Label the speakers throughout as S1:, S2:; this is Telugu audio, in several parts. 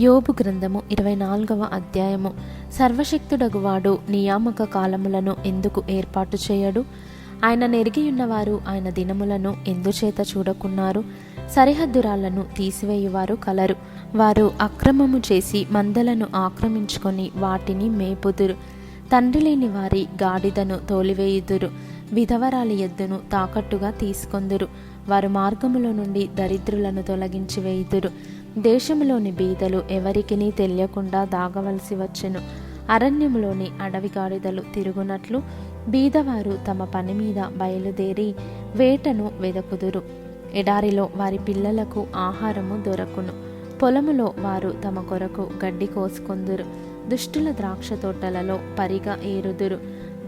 S1: యోబు గ్రంథము 24వ అధ్యాయము. సర్వశక్తుడగువాడు నియామక కాలములను ఎందుకు ఏర్పాటు చేయడు? ఆయన నెరిగియున్నవారు ఆయన దినములను ఎందుచేత చూడకున్నారు? సరిహద్దురాళ్లను తీసివేయువారు కలరు. వారు అక్రమము చేసి మందలను ఆక్రమించుకొని వాటిని మేపుదురు. తండ్రి లేని వారి గాడిదను తోలివేయుదురు. విధవరాలి ఎద్దును తాకట్టుగా తీసుకొందురు. వారు మార్గములో నుండి దరిద్రులను తొలగించి వేయుదురు. దేశములోని బీదలు ఎవరికినీ తెలియకుండా దాగవలసి వచ్చెను. అరణ్యములోని అడవి గాడిదలు తిరుగునట్లు బీదవారు తమ పని మీద బయలుదేరి వేటను వెదకుదురు. ఎడారిలో వారి పిల్లలకు ఆహారము దొరకును. పొలములో వారు తమ కొరకు గడ్డి కోసుకొందురు. దుష్టుల ద్రాక్ష తోటలలో పరిగా ఏరుదురు.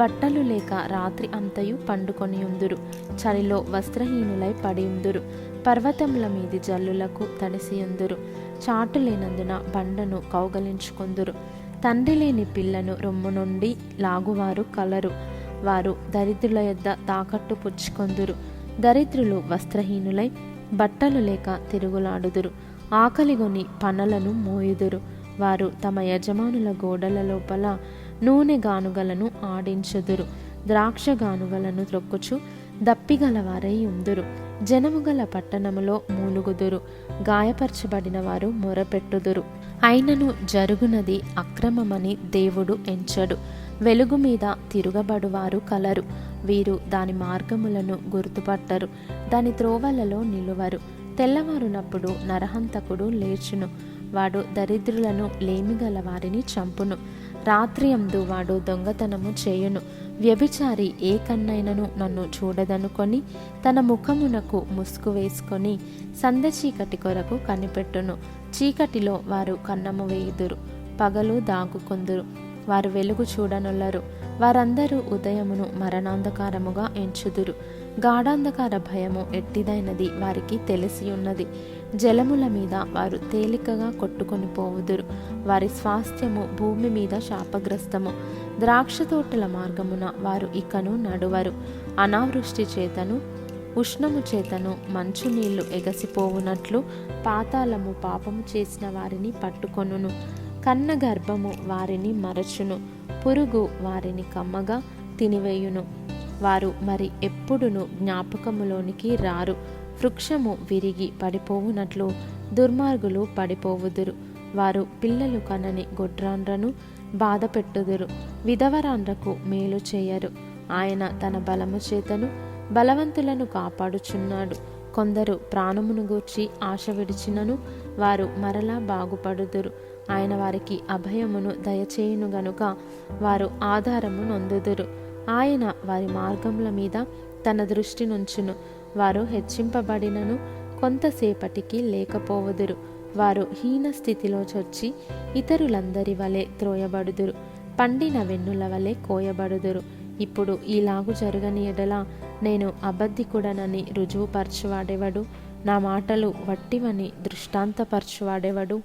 S1: బట్టలు లేక రాత్రి అంతయు పండుకొనియుందురు. చలిలో వస్త్రహీనులై పడియుందురు. పర్వతముల మీది జల్లులకు తడిసియుందురు. చాటు లేనందున బండను కౌగలించుకొందురు. తండ్రి లేని పిల్లను రొమ్ము నుండి లాగువారు కలరు. వారు దరిద్రుల యొద్ద తాకట్టు పుచ్చుకొందురు. దరిద్రులు వస్త్రహీనులై బట్టలు లేక తిరుగులాడుదురు. ఆకలిగొని పనలను మోయుదురు. వారు తమ యజమానుల గోడల లోపల నూనె గానుగలను ఆడించుదురు. ద్రాక్ష గానుగలను త్రొక్కుచు దప్పిగలవారై ఉందురు. జనముగల పట్టణములో మూలుగుదురు. గాయపరచబడిన వారు మొరపెట్టుదురు. అయినను జరుగునది అక్రమమని దేవుడు ఎంచడు. వెలుగు మీద తిరుగబడువారు కలరు. వీరు దాని మార్గములను గుర్తుపట్టరు. దాని త్రోవలలో నిలువరు. తెల్లవారునప్పుడు నరహంతకుడు లేచును. వాడు దరిద్రులను లేమిగల వారిని చంపును. రాత్రి అందు వాడు దొంగతనము చేయును. వ్యభిచారి ఏ కన్నైనను నన్ను చూడదనుకొని తన ముఖమునకు ముసుగు వేసుకొని సంద చీకటి కొరకు కనిపెట్టును. చీకటిలో వారు కన్నము వేయుదురు. పగలు దాగుకొందురు. వారు వెలుగు చూడనొల్లరు. వారందరూ ఉదయమును మరణాంధకారముగా ఎంచుదురు. గాఢాంధకార భయము ఎట్టిదైనది వారికి తెలిసి ఉన్నది. జలముల మీద వారు తేలికగా కొట్టుకొని పోవుదురు. వారి స్వాస్థ్యము భూమి మీద శాపగ్రస్తము. ద్రాక్ష తోటల మార్గమున వారు ఇకను నడువరు. అనావృష్టి చేతను ఉష్ణము చేతను మంచు నీళ్లు ఎగసిపోవునట్లు పాతాళము పాపము చేసిన వారిని పట్టుకొనును. కన్న గర్భము వారిని మరచును. పురుగు వారిని కమ్మగా తినివేయును. వారు మరి ఎప్పుడును జ్ఞాపకములోనికి రారు. వృక్షము విరిగి పడిపోవునట్లు దుర్మార్గులు పడిపోవుదురు. వారు పిల్లలు కనని గొడ్రాండ్రను బాధ పెట్టుదురు. విధవరాండ్రకు మేలు చేయరు. ఆయన తన బలము చేతను బలవంతులను కాపాడుచున్నాడు. కొందరు ప్రాణమును గూర్చి ఆశ విడిచినను వారు మరలా బాగుపడుదురు. ఆయన వారికి అభయమును దయచేయును గనుక వారు ఆధారము నొందుదురు. ఆయన వారి మార్గముల మీద తన దృష్టి నుంచును. వారు హెచ్చింపబడినను కొంతసేపటికి లేకపోవుదురు. వారు హీన స్థితిలో చొచ్చి ఇతరులందరి వలె త్రోయబడుదురు. పండిన వెన్నుల వలె కోయబడుదురు. ఇప్పుడు ఈలాగు జరగని ఎడల నేను అబద్ధికుడనని రుజువుపరచువాడెవడు? నా మాటలు వట్టివని దృష్టాంతపరచువాడెవడు?